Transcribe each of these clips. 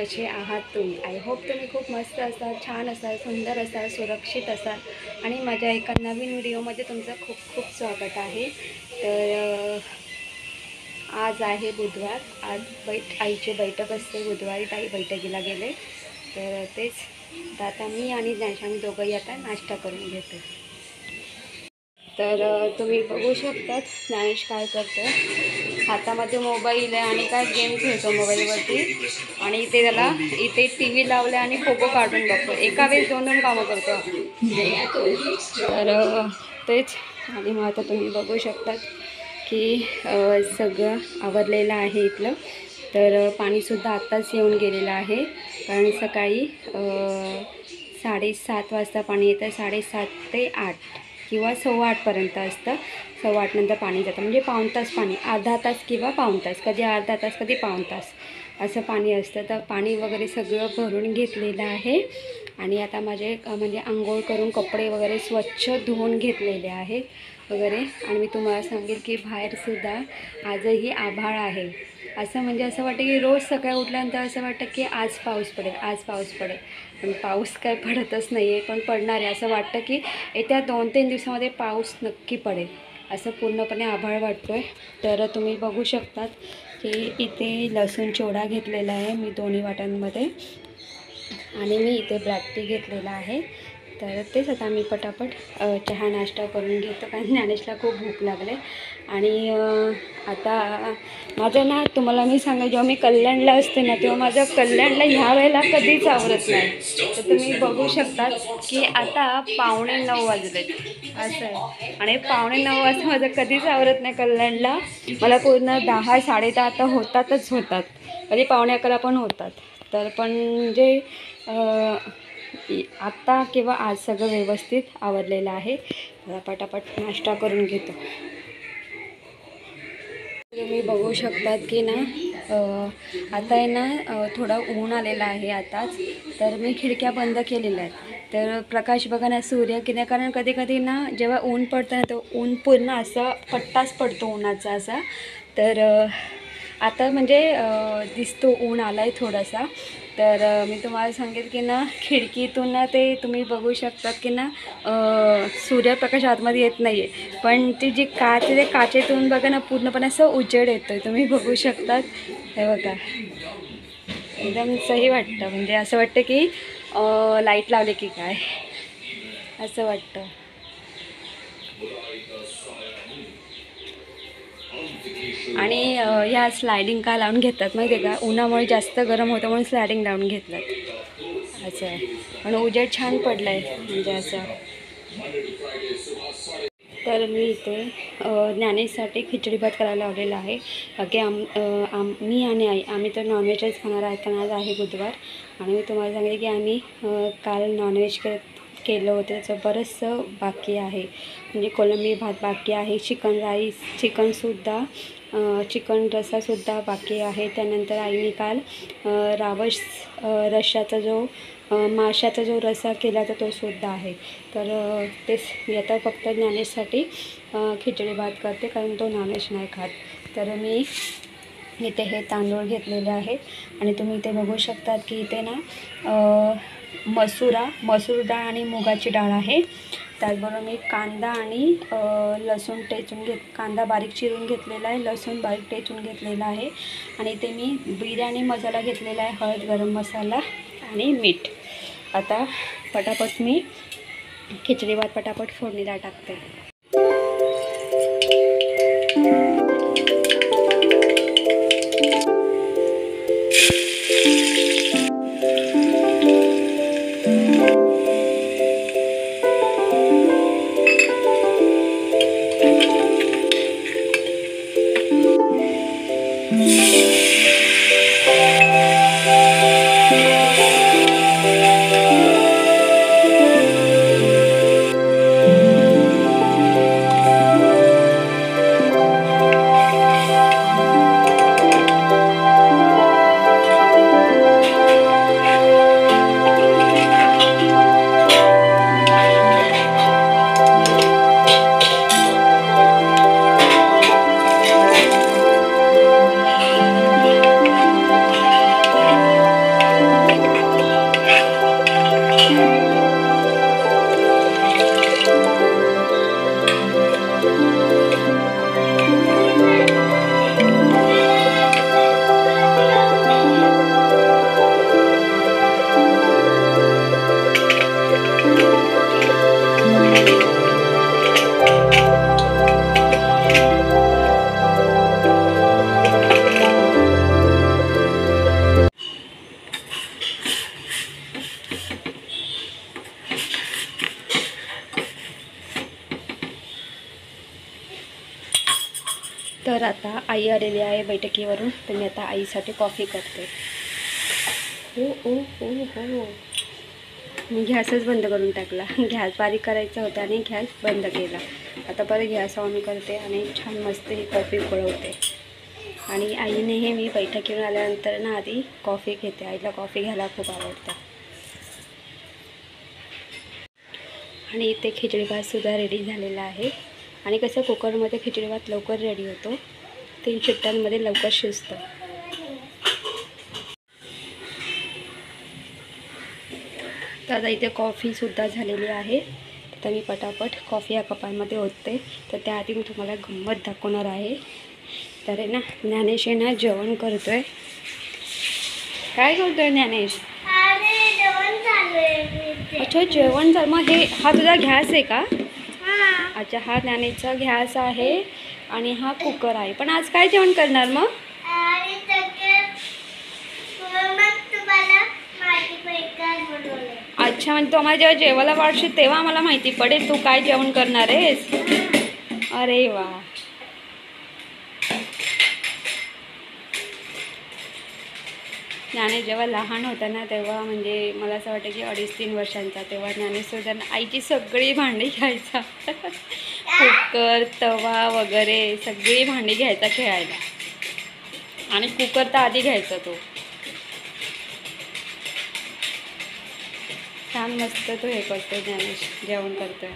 कसे आहात तुम्ही? आय होप तुम्ही खूप मस्त असाल, छान असाल, सुंदर असाल, सुरक्षित असाल आणि माझ्या एका नवीन व्हिडिओमध्ये तुमचं खूप खूप स्वागत आहे. तर आज आहे बुधवार. आज आईची बैठक असते बुधवारी. ताई बैठकीला गेले. तर तेच आता मी आणि ज्ञानेश आम्ही दोघंही आता नाश्ता करून घेतो. तर तुम्ही बघू शकतात ज्ञानेश काय करतो. हातामध्ये मोबाईल आहे आणि काय गेम खेळतो मोबाईलवरती. आणि इथे त्याला इथे टी व्ही लावले आणि फोटो काढून बघतो. एका वेळेस दोन दोन कामं करतो. तर तेच. आणि मग आता तुम्ही बघू शकतात की सगळं आवरलेलं आहे इथलं. तर पाणीसुद्धा आत्ताच येऊन गेलेलं आहे. कारण सकाळी 7:30 वाजता पाणी येतं. 7:30 ते 8 किंवा 7:15पर्यंत असतं. 7:15 नंतर पाणी जातं. म्हणजे पाऊण तास पाणी, अर्धा तास किंवा पाऊण तास, कधी अर्धा तास कधी पाऊण तास असं पाणी असतं. तर पाणी वगैरे सगळं भरून घेतलेलं आहे. आणि आता माझे म्हणजे आंघोळ करून कपडे वगैरे स्वच्छ धुवून घेतलेले आहेत वगैरे. आणि मी तुम्हाला सांगेल की बाहेरसुद्धा आजही आभाळ आहे. असं म्हणजे असं वाटतं की रोज सकाळी उठल्यानंतर असं वाटतं की आज पाऊस पडेल, आज पाऊस पडेल. पण पाऊस काय पडतच नाही आहे. पण पडणार आहे. असं वाटतं की येत्या 2-3 दिवसामध्ये पाऊस नक्की पडेल असं पूर्णपणे आभाळ वाटतो आहे. तर तुम्ही बघू शकतात की इथे लसूण चिवडा घेतलेला आहे मी दोन्ही वाट्यांमध्ये. आणि मी इथे ब्लॅक टी घेतलेला आहे. तर तेच आता मी पटापट चहा नाश्ता करून घेतो. कारण ज्ञानेशला खूप भूक लागले. आणि आता माझं ना तुम्हाला मी सांगा, जेव्हा मी कल्याणला असते ना तेव्हा माझं कल्याणला ह्या वेळेला कधीच आवरत नाही. तर तुम्ही बघू शकतात की आता 8:45 वाजलेत असं आहे. आणि 8:45 वाजता माझं कधीच आवरत नाही कल्याणला. मला पूर्ण 10 10:30 तर होतात. कधी 10:45 पण होतात. तर पण म्हणजे आत्ता किंवा आज सगळं व्यवस्थित आवरलेलं आहे. पटापट नाश्ता करून घेतो. तुम्ही बघू शकतात की ना आता आहे ना थोडा ऊन आलेला आहे आताच. तर मी खिडक्या बंद केलेल्या आहेत. तर प्रकाश बघा ना, सूर्यकिरण. कारण कधी कधी ना जेव्हा ऊन पडतं ना तो ऊन पूर्ण असा पट्टाच पडतो उन्हाचा असा. तर आता म्हणजे दिसतो ऊन आला आहे थोडासा. तर मी तुम्हाला सांगेल की ना खिडकीतून ना ते तुम्ही बघू शकतात की ना सूर्यप्रकाश आतमध्ये येत नाही आहे. पण ती जी काच आहे, ते काचेतून बघा ना पूर्णपणे असं उजेड येतो आहे. तुम्ही बघू शकतात. हे बघा, एकदम सही वाटतं. म्हणजे असं वाटतं की लाईट लावले की काय असं वाटतं. आणि ह्या स्लायडिंग का लावून घेतात माहिती आहे का? उन्हामुळे जास्त गरम होतं म्हणून स्लायडिंग लावून घेतलं असं आहे. पण उजेड छान पडलं आहे म्हणजे असं. तर मी इथे ज्ञानेशसाठी खिचडी भात करायला लावलेला आहे. बाकी मी आणि आई आम्ही तर नॉनव्हेजच खाणार आहे. कारण आज आहे बुधवार. आणि मी तुम्हाला सांगितले की आम्ही काल नॉनव्हेज केलं होतं. त्याचं बरंचसं बाकी आहे. म्हणजे कोलंबी भात बाकी आहे, चिकनसुद्धा चिकन रस्सासुद्धा बाकी आहे. त्यानंतर आईने काल रावस रश्शाचा जो माशाचा जो रस्सा केला तर तो सुद्धा आहे. तर तेच मी आता फक्त ज्ञानेशसाठी खिचडी भात करते कारण तो नॉनव्हेज नाही खात. तर मी इथे हे तांदूळ घेतलेले आहेत. आणि तुम्ही इथे बघू शकतात की इथे ना मसूर डाळ आणि मुगाची डाळ आहे. त्याचबरोबर मी कांदा आणि लसूण कांदा बारीक चिरून घेतलेला आहे, लसूण बारीक टेचून घेतलेला आहे. आणि इथे मी बिर्याणी मसाला घेतलेला आहे, हळद, गरम मसाला आणि मीठ. आता पटापट मी खिचडी भात पटापट फोडणीला टाकते. तर आता आई आलेली आहे बैठकीवरून, तर मी आता आईसाठी कॉफी करते. हो हो हो हो, मी गॅसच बंद करून टाकला. गॅस बारीक करायचा होता आणि गॅस बंद केला. आता परत गॅस ऑन करते आणि छान मस्त ही कॉफी उकळवते. आणि आई नेहमी बैठकीवर आल्यानंतर ना आधी कॉफी घेते. आईला कॉफी घ्यायला खूप आवडतं. आणि इथे खिचडी भातसुद्धा रेडी झालेला आहे. आणि कसं कुकरमध्ये खिचडी भात लवकर रेडी होतो, 3 शिट्ट्यांमध्ये लवकर शिजतं. तर आता इथे कॉफीसुद्धा झालेली आहे. तर मी पटापट कॉफी या कपामध्ये ओतते. तर त्याआधी मी तुम्हाला गंमत दाखवणार आहे. तर ना ज्ञानेश ना जेवण करतोय. काय करतोय ज्ञानेश? अच्छा जेवण झालं. मग हा तुझा गॅस आहे का? अच्छा, हा ज्ञानेशचा गॅस आहे आणि हा कुकर आहे. पण आज काय जेवण करणार मग? अच्छा, म्हणजे तू आम्हाला जेव्हा जेवायला वाढशील तेव्हा आम्हाला माहिती पडेल तू काय जेवण करणार आहेस. अरे वा. ज्ञानेश जेव्हा लहान होता ना तेव्हा म्हणजे मला असं वाटतं की 2.5-3 वर्षांचा, तेव्हा ज्ञानेशसुद्धा आईची सगळी भांडी घ्यायचा. कुकर, तवा वगैरे सगळी भांडी घ्यायचा खेळायला. आणि कुकर तर आधी घ्यायचा तो. छान मस्त तो हे करतो ज्ञानेश, जेवण करतोय.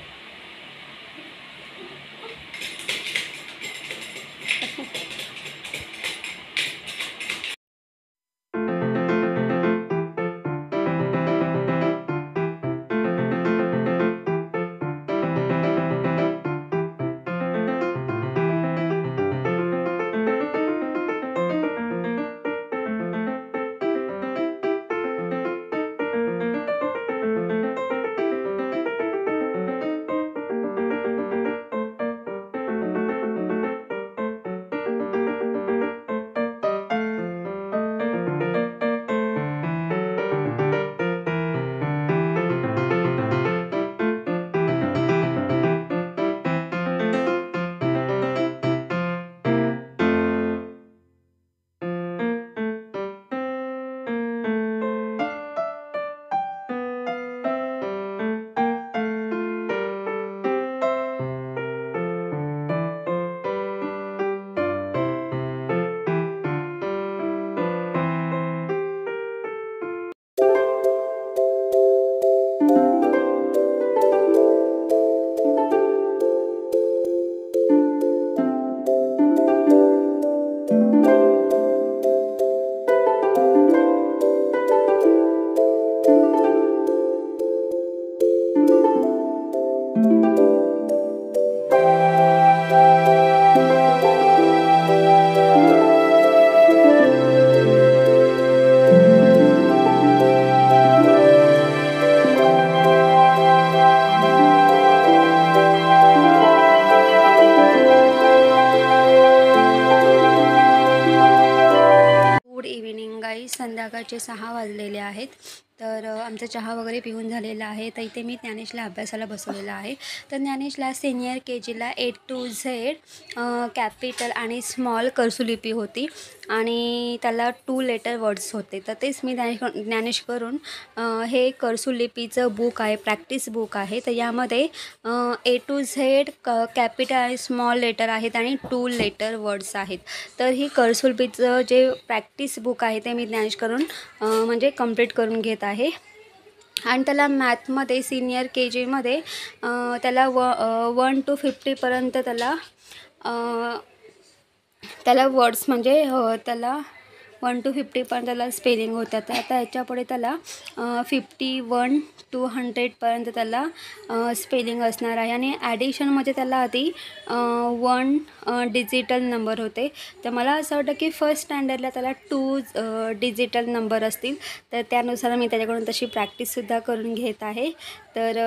संध्याकाळचे 6 वाजलेले आहेत. तर आमचा चहा वगैरे पिऊन झालेला आहे. तर इथे मी ज्ञानेशला अभ्यासाला बसवलेला आहे. तर ज्ञानेशला सिनियर KGला A to Z कॅपिटल आणि स्मॉल कर्सुलिपी होती आणि त्याला 2 लेटर वर्ड्स होते. तर तेच मी ज्ञानेश करून हे कर्सुलिपीचं बुक आहे, प्रॅक्टिस बुक आहे. तर यामध्ये A to Z कॅपिटल आणि स्मॉल लेटर आहेत आणि 2 लेटर वर्ड्स आहेत. तर ही कर्सुलिपीचं जे प्रॅक्टिस बुक आहे ते मी ज्ञानेश करून म्हणजे कंप्लीट करून घेत आहे. आणि त्याला मॅथमध्ये सिनियर KGमध्ये त्याला 1 to 50पर्यंत त्याला वर्ड्स म्हणजे त्याला 1 to 50पर्यंत त्याला स्पेलिंग होत्या. तर आता याच्यापुढे त्याला 51 to 100पर्यंत त्याला स्पेलिंग असणार आहे. आणि ॲडिशनमध्ये त्याला आधी 1 डिजिटल नंबर होते. तर मला असं वाटतं की फर्स्ट स्टँडर्डला त्याला 2 डिजिटल नंबर असतील. तर त्यानुसार मी त्याच्याकडून तशी प्रॅक्टिससुद्धा करून घेत आहे. तर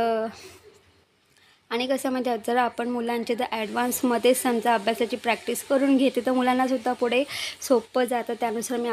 आणि कसं म्हणजे जर आपण मुलांचे जर ॲडव्हान्समध्ये समजा अभ्यासाची प्रॅक्टिस करून घेते तर मुलांनासुद्धा पुढे सोपं जातं. त्यानुसार मी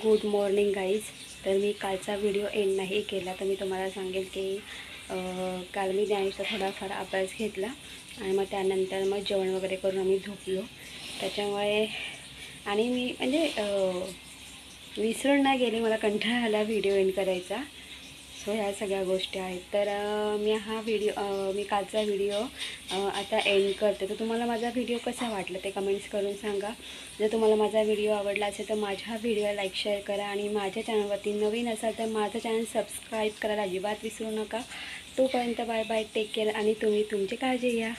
गुड मॉर्निंग गाईज. तर मी कालचा व्हिडिओ एंड नाही केला, तर मी तुम्हाला सांगेल की काल मी ज्ञानेशचा थोडाफार अभ्यास घेतला आणि मग त्यानंतर मग जेवण वगैरे करून आम्ही झोपलो. त्याच्यामुळे आणि मी म्हणजे विसरून नाही गेले, मला कंटाळा आला व्हिडिओ एंड करायचा. सो ह्या सगळ्या गोष्टी आहेत. तर मी कालचा व्हिडिओ आता एंड करते. तर तुम्हाला माझा व्हिडिओ कसा वाटला ते कमेंट्स करून सांगा. जर तुम्हाला माझा व्हिडिओ आवडला असेल तर माझ्या व्हिडिओला लाईक शेअर करा आणि माझ्या चॅनलवरती नवीन असाल तर माझं चॅनल सबस्क्राईब करायला अजिबात विसरू नका. तोपर्यंत बाय बाय, टेक केअर आणि तुम्ही तुमची काळजी घ्या.